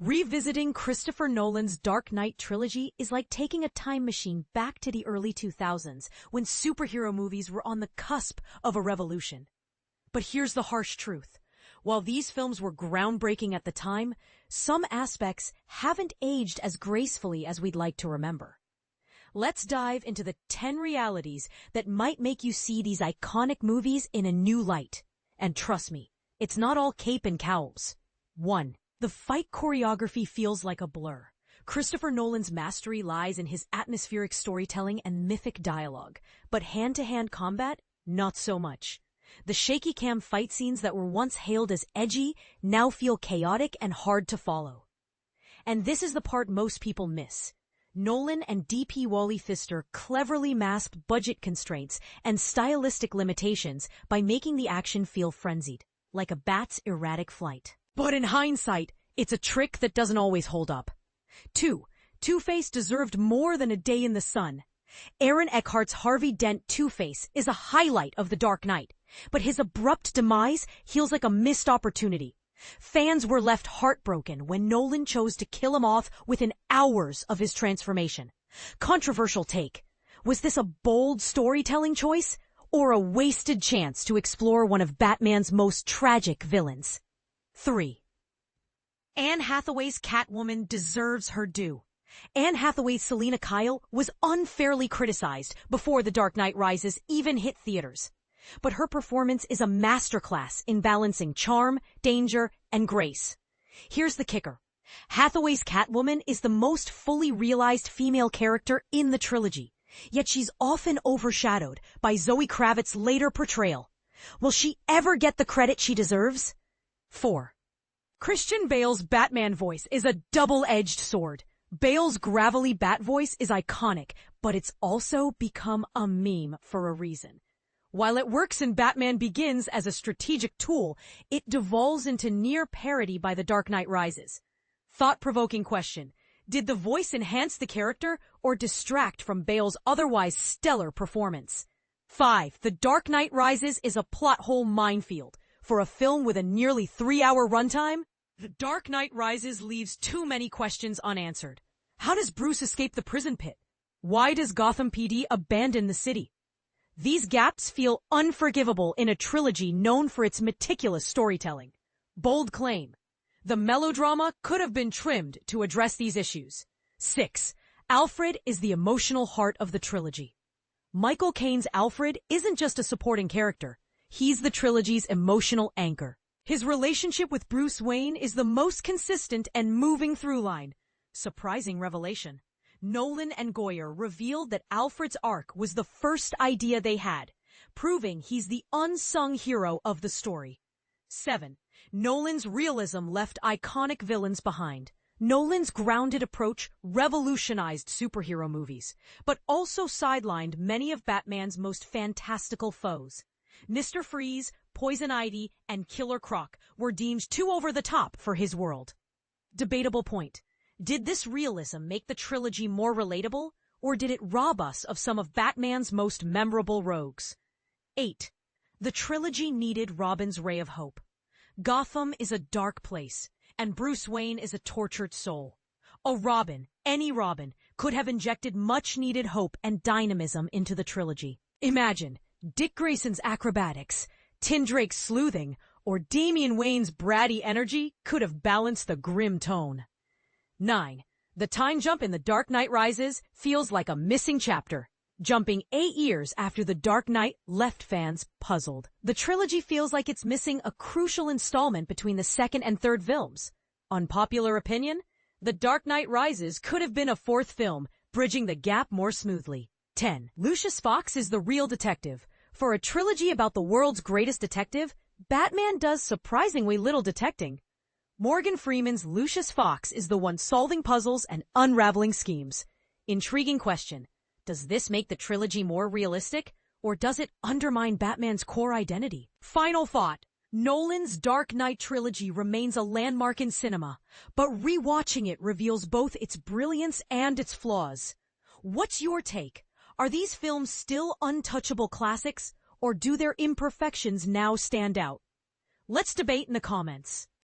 Revisiting Christopher Nolan's Dark Knight Trilogy is like taking a time machine back to the early 2000s when superhero movies were on the cusp of a revolution. But here's the harsh truth. While these films were groundbreaking at the time, some aspects haven't aged as gracefully as we'd like to remember. Let's dive into the 10 realities that might make you see these iconic movies in a new light. And trust me, it's not all cape and cowls. 1. The fight choreography feels like a blur. Christopher Nolan's mastery lies in his atmospheric storytelling and mythic dialogue, but hand-to-hand combat, not so much. The shaky cam fight scenes that were once hailed as edgy now feel chaotic and hard to follow. And this is the part most people miss. Nolan and DP Wally Pfister cleverly masked budget constraints and stylistic limitations by making the action feel frenzied, like a bat's erratic flight. But in hindsight, it's a trick that doesn't always hold up. 2. Two-Face deserved more than a day in the sun. Aaron Eckhart's Harvey Dent Two-Face is a highlight of The Dark Knight, but his abrupt demise feels like a missed opportunity. Fans were left heartbroken when Nolan chose to kill him off within hours of his transformation. Controversial take. Was this a bold storytelling choice or a wasted chance to explore one of Batman's most tragic villains? 3. Anne Hathaway's Catwoman deserves her due. Anne Hathaway's Selina Kyle was unfairly criticized before The Dark Knight Rises even hit theaters. But her performance is a masterclass in balancing charm, danger, and grace. Here's the kicker. Hathaway's Catwoman is the most fully realized female character in the trilogy, yet she's often overshadowed by Zoe Kravitz's later portrayal. Will she ever get the credit she deserves? 4. Christian Bale's Batman voice is a double-edged sword. Bale's gravelly bat voice is iconic, but it's also become a meme for a reason. While it works in Batman Begins as a strategic tool, it devolves into near parody by The Dark Knight Rises. Thought-provoking question. Did the voice enhance the character or distract from Bale's otherwise stellar performance? 5. The Dark Knight Rises is a plot hole minefield. For a film with a nearly 3-hour runtime, The Dark Knight Rises leaves too many questions unanswered. How does Bruce escape the prison pit? Why does Gotham PD abandon the city? These gaps feel unforgivable in a trilogy known for its meticulous storytelling. Bold claim. The melodrama could have been trimmed to address these issues. 6. Alfred is the emotional heart of the trilogy. Michael Caine's Alfred isn't just a supporting character. He's the trilogy's emotional anchor. His relationship with Bruce Wayne is the most consistent and moving through line. Surprising revelation. Nolan and Goyer revealed that Alfred's arc was the first idea they had, proving he's the unsung hero of the story. 7. Nolan's realism left iconic villains behind. Nolan's grounded approach revolutionized superhero movies, but also sidelined many of Batman's most fantastical foes. Mr. Freeze, Poison Ivy, and Killer Croc were deemed too over the top for his world. Debatable point. Did this realism make the trilogy more relatable, or did it rob us of some of Batman's most memorable rogues? 8. The trilogy needed Robin's ray of hope. Gotham is a dark place, and Bruce Wayne is a tortured soul. A Robin, any Robin, could have injected much-needed hope and dynamism into the trilogy. Imagine Dick Grayson's acrobatics, Tim Drake's sleuthing, or Damian Wayne's bratty energy could have balanced the grim tone. 9. The time jump in The Dark Knight Rises feels like a missing chapter, jumping 8 years after The Dark Knight left fans puzzled. The trilogy feels like it's missing a crucial installment between the second and third films. Unpopular opinion? The Dark Knight Rises could have been a fourth film, bridging the gap more smoothly. 10. Lucius Fox is the real detective. For a trilogy about the world's greatest detective, Batman does surprisingly little detecting. Morgan Freeman's Lucius Fox is the one solving puzzles and unraveling schemes. Intriguing question. Does this make the trilogy more realistic, or does it undermine Batman's core identity? Final thought. Nolan's Dark Knight Trilogy remains a landmark in cinema, but rewatching it reveals both its brilliance and its flaws. What's your take? Are these films still untouchable classics, or do their imperfections now stand out? Let's debate in the comments.